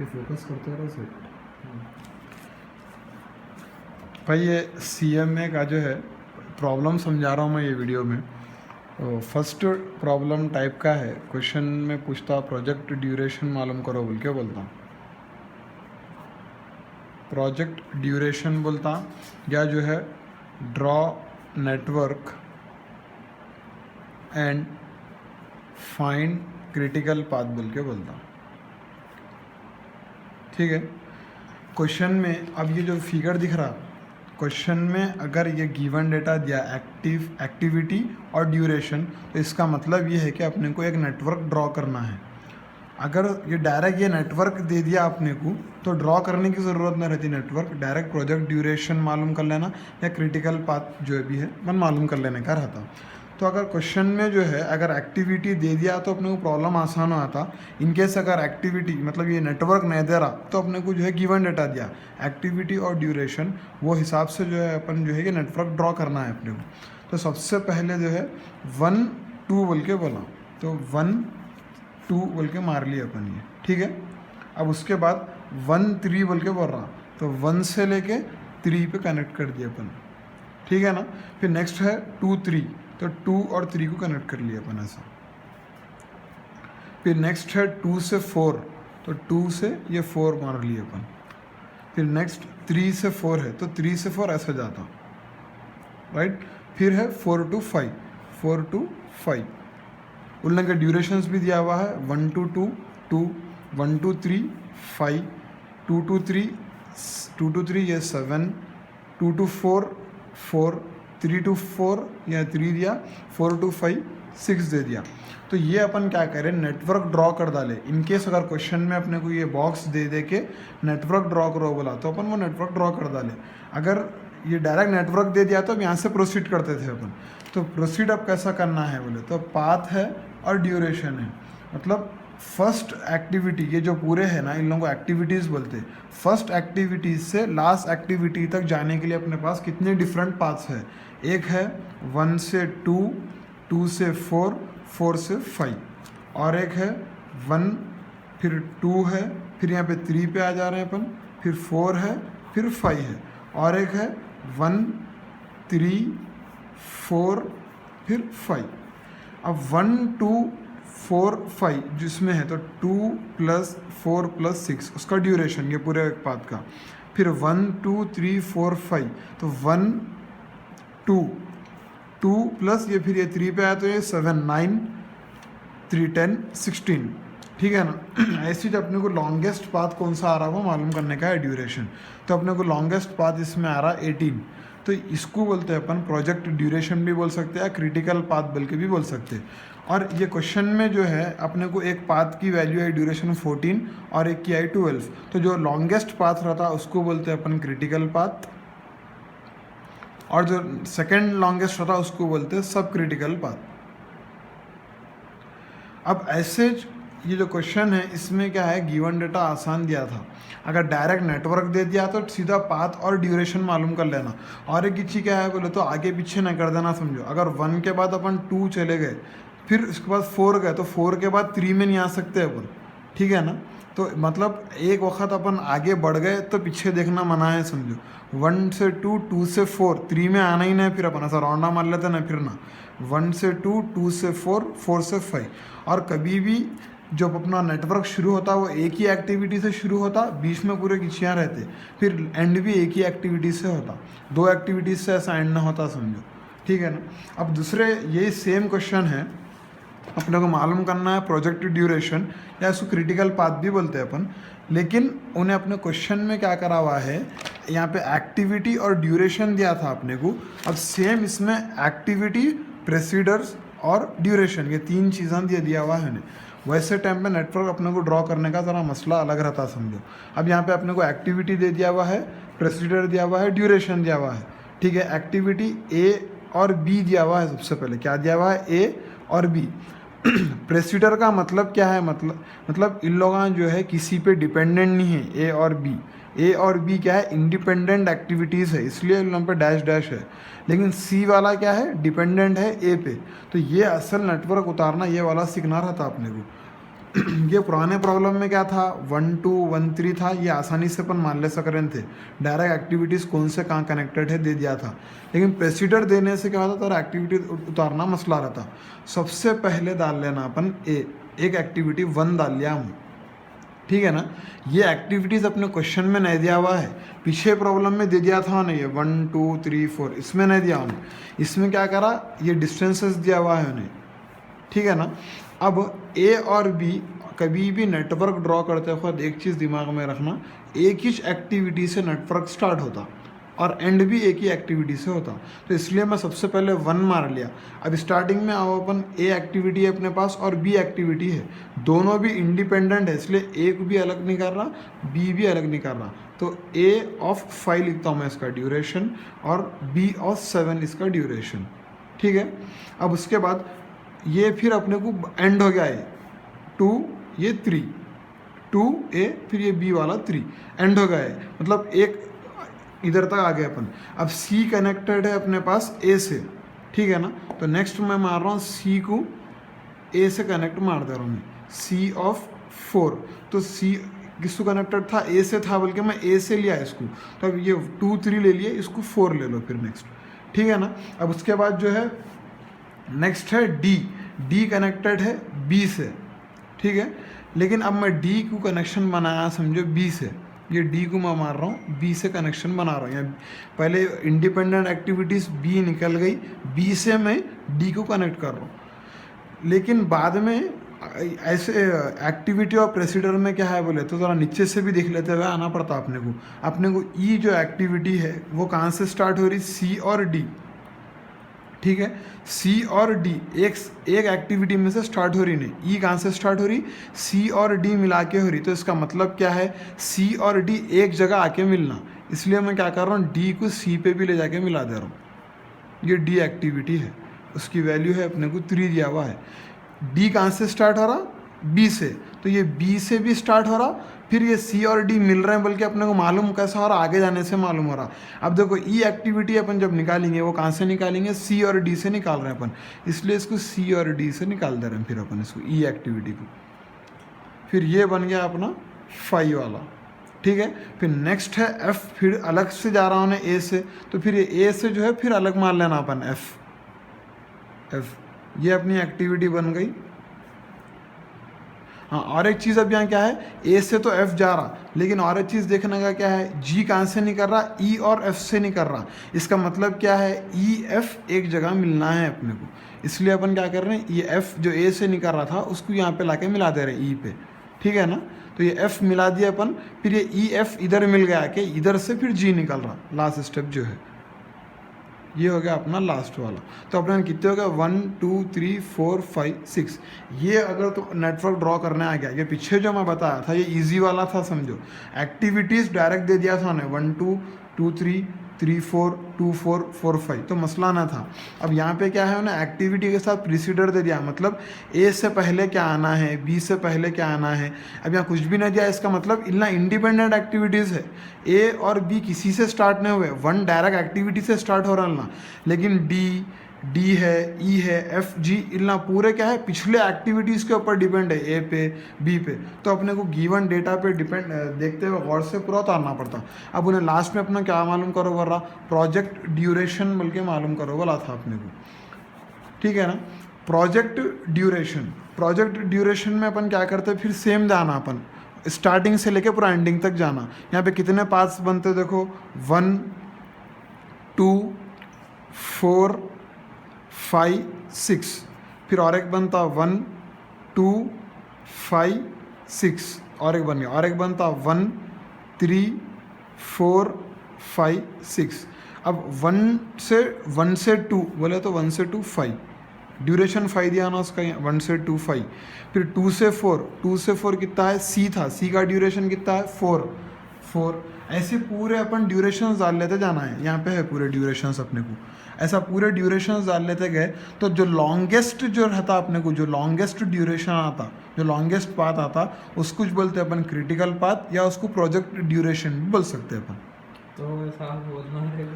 ये फोकस करते रहो सेट। भाई ये CMA का जो है प्रॉब्लम समझा रहा हूँ मैं ये वीडियो में। तो फर्स्ट प्रॉब्लम टाइप का है, क्वेश्चन में पूछता प्रोजेक्ट ड्यूरेशन मालूम करो बोल के बोलता, प्रोजेक्ट ड्यूरेशन बोलता, या जो है draw network and find critical path बोल के बोलता। ठीक है, क्वेश्चन में अब ये जो फिगर दिख रहा, क्वेश्चन में अगर ये गिवन डेटा दिया एक्टिविटी और ड्यूरेशन, तो इसका मतलब ये है कि अपने को एक नेटवर्क ड्रॉ करना है। अगर ये डायरेक्ट ये नेटवर्क दे दिया अपने को तो ड्रॉ करने की ज़रूरत नहीं रहती, नेटवर्क डायरेक्ट प्रोजेक्ट ड्यूरेशन मालूम कर लेना या क्रिटिकल पाथ जो भी है मन मालूम कर लेने का रहता। तो अगर क्वेश्चन में जो है अगर एक्टिविटी दे दिया तो अपने को प्रॉब्लम आसान आता। इनकेस अगर एक्टिविटी मतलब ये नेटवर्क नहीं दे रहा तो अपने को जो है गिवन डेटा दिया एक्टिविटी और ड्यूरेशन, वो हिसाब से जो है अपन जो है कि नेटवर्क ड्रॉ करना है अपने को। तो सबसे पहले जो है 1 2 बोल के बोला, तो 1 2 बोल के मार लिया अपन ये। ठीक है, अब उसके बाद 1 3 बोल के बोल रहा, तो 1 से लेके 3 पे कनेक्ट कर दिया अपन। ठीक है ना, फिर नेक्स्ट है 2 3, तो 2 और 3 को कनेक्ट कर लिया अपन ऐसा। फिर नेक्स्ट है 2 से 4, तो 2 से ये 4 मार लिया अपन। फिर नेक्स्ट 3 से 4 है, तो 3 से 4 ऐसे जाता, राइट। फिर है 4 to 5, 4 to 5। उन का ड्यूरेशंस भी दिया हुआ है 1 to 2 2, 1 to 3 5, 2 to 3 ये 7, 2 to 4 4, 3 to 4 या 3 दिया, 4 to 5 6 दे दिया। तो ये अपन क्या करें, नेटवर्क ड्रॉ कर डाले। इनकेस अगर क्वेश्चन में अपने को ये बॉक्स दे के नेटवर्क ड्रॉ करो बोला तो अपन वो नेटवर्क ड्रॉ कर डाले। अगर ये डायरेक्ट नेटवर्क दे दिया तो अब यहाँ से प्रोसीड करते थे अपन। तो प्रोसीड अब कैसा करना है बोले तो पाथ है और ड्यूरेशन है। मतलब फर्स्ट एक्टिविटी, ये जो पूरे है ना इन लोगों को एक्टिविटीज़ बोलते हैं। फर्स्ट एक्टिविटीज़ से लास्ट एक्टिविटी तक जाने के लिए अपने पास कितने डिफरेंट पाथ्स है। एक है 1 से 2, 2 से 4, 4 से 5, और एक है 1 फिर 2 है, फिर यहाँ पे 3 पे आ जा रहे हैं अपन, फिर 4 है, फिर 5 है, और एक है 1 3 4 फिर 5। अब 1 2 4 5 जिसमें है तो 2 + 4 + 6 उसका ड्यूरेशन ये पूरे एक पाथ का। फिर 1 2 3 4 5, तो 1 2 प्लस ये फिर ये 3 पे आया तो ये 7 9 3 10 16। ठीक है ना। ऐसे ही अपने को लॉन्गेस्ट पाथ कौन सा आ रहा है वो मालूम करने का है ड्यूरेशन। तो अपने को लॉन्गेस्ट पाथ इसमें आ रहा है 18, तो इसको बोलते हैं अपन प्रोजेक्ट ड्यूरेशन भी बोल सकते हैं, क्रिटिकल पाथ बोल के भी बोल सकते हैं। और ये क्वेश्चन में जो है अपने को एक पाथ की वैल्यू है ड्यूरेशन 14 और एक की आई 12। तो जो लॉन्गेस्ट पाथ रहता है उसको बोलते हैं अपन क्रिटिकल पाथ, और जो सेकेंड लॉन्गेस्ट रहता है उसको बोलते हैं सब क्रिटिकल पाथ। अब ऐसे ये जो क्वेश्चन है इसमें क्या है, गिवन डेटा आसान दिया था। अगर डायरेक्ट नेटवर्क दे दिया तो सीधा पाथ और ड्यूरेशन मालूम कर लेना। और एक चीज़ क्या है बोले तो आगे पीछे न कर देना। समझो अगर 1 के बाद अपन 2 चले गए, फिर उसके बाद 4 गए, तो 4 के बाद 3 में नहीं आ सकते अपन। ठीक है ना। तो मतलब एक वक्त अपन आगे बढ़ गए तो पीछे देखना मना है। समझो 1 से 2, 2 से 4, 3 में आना ही नहीं, फिर अपन ऐसा रौंडा मार लेते ना, फिर ना 1 से 2, 2 से 4, 4 से 5। और कभी भी जब अपना नेटवर्क शुरू होता वो एक ही एक्टिविटी से शुरू होता, बीच में पूरे किचियाँ रहते, फिर एंड भी एक ही एक्टिविटी से होता, 2 एक्टिविटीज से ऐसा एंड ना होता। समझो ठीक है ना। अब दूसरे यही सेम क्वेश्चन है, अपने को मालूम करना है प्रोजेक्ट ड्यूरेशन या इसको क्रिटिकल पाथ भी बोलते हैं अपन। लेकिन उन्हें अपने क्वेश्चन में क्या करा हुआ है, यहाँ पे एक्टिविटी और ड्यूरेशन दिया था अपने को। अब सेम इसमें एक्टिविटी, प्रेसिडर्स और ड्यूरेशन ये 3 चीज़ें दिया हुआ है। वैसे टाइम पे नेटवर्क अपने को ड्रॉ करने का ज़रा मसला अलग रहता समझो। अब यहाँ पे अपने को एक्टिविटी दे दिया हुआ है, प्रेसिडर दिया हुआ है, ड्यूरेशन दिया हुआ है। ठीक है, एक्टिविटी ए और बी दिया हुआ है। सबसे पहले क्या दिया हुआ है, ए और बी। प्रेसिडर का मतलब क्या है, मतलब इन लोगों जो है किसी पे डिपेंडेंट नहीं है। ए और बी, ए और बी क्या है, इंडिपेंडेंट एक्टिविटीज़ है, इसलिए इन लोगों पे डैश डैश है। लेकिन सी वाला क्या है, डिपेंडेंट है ए पे। तो ये असल नेटवर्क उतारना ये वाला सीखना रहता अपने को। ये पुराने प्रॉब्लम में क्या था, 1 2 1 3 था, ये आसानी से अपन मान ले सक रहे थे, डायरेक्ट एक्टिविटीज़ कौन से कहाँ कनेक्टेड है दे दिया था। लेकिन प्रेसिडर देने से क्या होता था, एक्टिविटी उतारना मसला रहता। सबसे पहले डाल लेना अपन एक एक्टिविटी 1 डाल लिया हम, ठीक है ना। ये एक्टिविटीज़ अपने क्वेश्चन में नहीं दिया हुआ है, पीछे प्रॉब्लम में दे दिया था उन्हें, ये 1 2 3 4 इसमें नहीं दिया उन्हें। इसमें क्या करा, ये डिस्टेंसेस दिया हुआ है उन्हें, ठीक है ना। अब ए और बी कभी भी नेटवर्क ड्रॉ करते वक्त एक चीज़ दिमाग में रखना, एक ही एक्टिविटी से नेटवर्क स्टार्ट होता और एंड भी एक ही एक्टिविटी से होता। तो इसलिए मैं सबसे पहले 1 मार लिया। अब स्टार्टिंग में आओ अपन, ए एक्टिविटी है अपने पास और बी एक्टिविटी है, दोनों भी इंडिपेंडेंट है, इसलिए ए भी अलग नहीं कर रहा, बी भी अलग नहीं कर रहा। तो ए ऑफ 5 लिखता हूँ मैं इसका ड्यूरेशन, और बी ऑफ 7 इसका ड्यूरेशन, ठीक है। अब उसके बाद ये फिर अपने को एंड हो गया है 2, ये 3, 2A फिर ये B वाला 3 एंड हो गया है, मतलब एक इधर तक आ गए अपन। अब C कनेक्टेड है अपने पास A से, ठीक है ना। तो नेक्स्ट मैं मार रहा हूँ C को A से कनेक्ट मार दे रहा हूँ मैं, C ऑफ 4। तो C किसको कनेक्टेड था, A से था, बल्कि मैं A से लिया इसको। तो अब ये 2 3 ले लिए, इसको 4 ले लो फिर नेक्स्ट, ठीक है ना। अब उसके बाद जो है नेक्स्ट है डी कनेक्टेड है बी से, ठीक है। लेकिन अब मैं डी को कनेक्शन बनाया समझो बी से, ये डी को मैं मार रहा हूँ बी से कनेक्शन बना रहा हूँ। यहाँ पहले इंडिपेंडेंट एक्टिविटीज़ बी निकल गई, बी से मैं डी को कनेक्ट कर रहा हूँ। लेकिन बाद में ऐसे एक्टिविटी और प्रेसिडर में क्या है बोले तो ज़रा नीचे से भी देख लेते हुए आना पड़ता अपने को ई जो एक्टिविटी है वो कहाँ से स्टार्ट हो रही, सी और डी, ठीक है। सी और डी एक एक्टिविटी में से स्टार्ट हो रही नहीं, ई कहाँ से स्टार्ट हो रही, सी और डी मिला के हो रही। तो इसका मतलब क्या है, सी और डी एक जगह आके मिलना, इसलिए मैं क्या कर रहा हूँ, डी को सी पे भी ले जाके मिला दे रहा हूँ। ये डी एक्टिविटी है, उसकी वैल्यू है अपने को 3 दिया हुआ है। डी कहाँ से स्टार्ट हो रहा, बी से, तो ये बी से भी स्टार्ट हो रहा, फिर ये सी और डी मिल रहे हैं, बल्कि अपने को मालूम कैसा हो रहा, आगे जाने से मालूम हो रहा। अब देखो ई एक्टिविटी अपन जब निकालेंगे वो कहाँ से निकालेंगे, सी और डी से निकाल रहे हैं अपन, इसलिए इसको सी और डी से निकाल दे रहे हैं फिर अपन इसको ई एक्टिविटी को। फिर ये बन गया अपना 5 वाला, ठीक है। फिर नेक्स्ट है एफ, फिर अलग से जा रहा हूँ ए से, तो फिर ये ए से जो है फिर अलग मान लेना अपन एफ, ये अपनी एक्टिविटी बन गई। हाँ, और एक चीज़ अब यहाँ क्या है, ए से तो एफ जा रहा, लेकिन और एक चीज़ देखने का क्या है, जी कहाँ से नहीं कर रहा, ई और एफ से नहीं कर रहा। इसका मतलब क्या है, ई एफ एक जगह मिलना है अपने को, इसलिए अपन क्या कर रहे हैं, ये एफ जो ए से नहीं कर रहा था उसको यहाँ पे लाके मिला दे रहे हैं ई पे, ठीक है ना। तो ये एफ मिला दिया अपन, फिर ये ई एफ इधर मिल गया कि इधर से फिर जी निकल रहा, लास्ट स्टेप जो है ये हो गया अपना लास्ट वाला। तो अपने कितने हो गया, 1 2 3 4 5 6। ये अगर तो नेटवर्क ड्रॉ करने आ गया, ये पीछे जो मैं बताया था ये इजी वाला था, समझो एक्टिविटीज़ डायरेक्ट दे दिया था उन्हें 1 2 2 3 3 4 2 4 4 5, तो मसला ना था। अब यहाँ पे क्या है, उन्हें एक्टिविटी के साथ प्रीसीडर दे दिया, मतलब ए से पहले क्या आना है, बी से पहले क्या आना है। अब यहाँ कुछ भी नहीं दिया, इसका मतलब इतना इंडिपेंडेंट एक्टिविटीज़ है, ए और बी किसी से स्टार्ट नहीं हुए, 1 डायरेक्ट एक्टिविटी से स्टार्ट हो रहा ना। लेकिन डी है, ई है, एफ जी इतना पूरे क्या है, पिछले एक्टिविटीज़ के ऊपर डिपेंड है, ए पे बी पे। तो अपने को गिवन डेटा पे डिपेंड देखते हुए गौर से पूरा उतारना पड़ता। अब उन्हें लास्ट में अपना क्या मालूम करो बोल रहा, प्रोजेक्ट ड्यूरेशन बोल के मालूम करो बोला था अपने को, ठीक है ना। प्रोजेक्ट ड्यूरेशन में अपन क्या करते हैं, फिर सेम जाना अपन, स्टार्टिंग से लेके पूरा एंडिंग तक जाना। यहाँ पे कितने पार्ट्स बनते देखो, 1 2 4 5 6, फिर और एक बनता 1 2 5 6, और एक बन गया, और एक बनता 1 3 4 5 6। अब 1 से 2 बोले तो 1 से 2 5, ड्यूरेशन 5 दिया ना उसका, 1 से 2 5। फिर 2 से 4 कितना है, सी था, सी का ड्यूरेशन कितना है 4। ऐसे पूरे अपन ड्यूरेशंस डाल लेते जाना है, यहाँ पे है पूरे ड्यूरेशंस अपने को, ऐसा पूरे ड्यूरेशंस डाल लेते गए। तो जो लॉन्गेस्ट जो रहता अपने को, जो लॉन्गेस्ट ड्यूरेशन आता, जो लॉन्गेस्ट पाथ आता, उसको कुछ बोलते हैं अपन क्रिटिकल पाथ, या उसको प्रोजेक्ट ड्यूरेशन भी बोल सकते हैं अपन। तो ऐसा बोलना है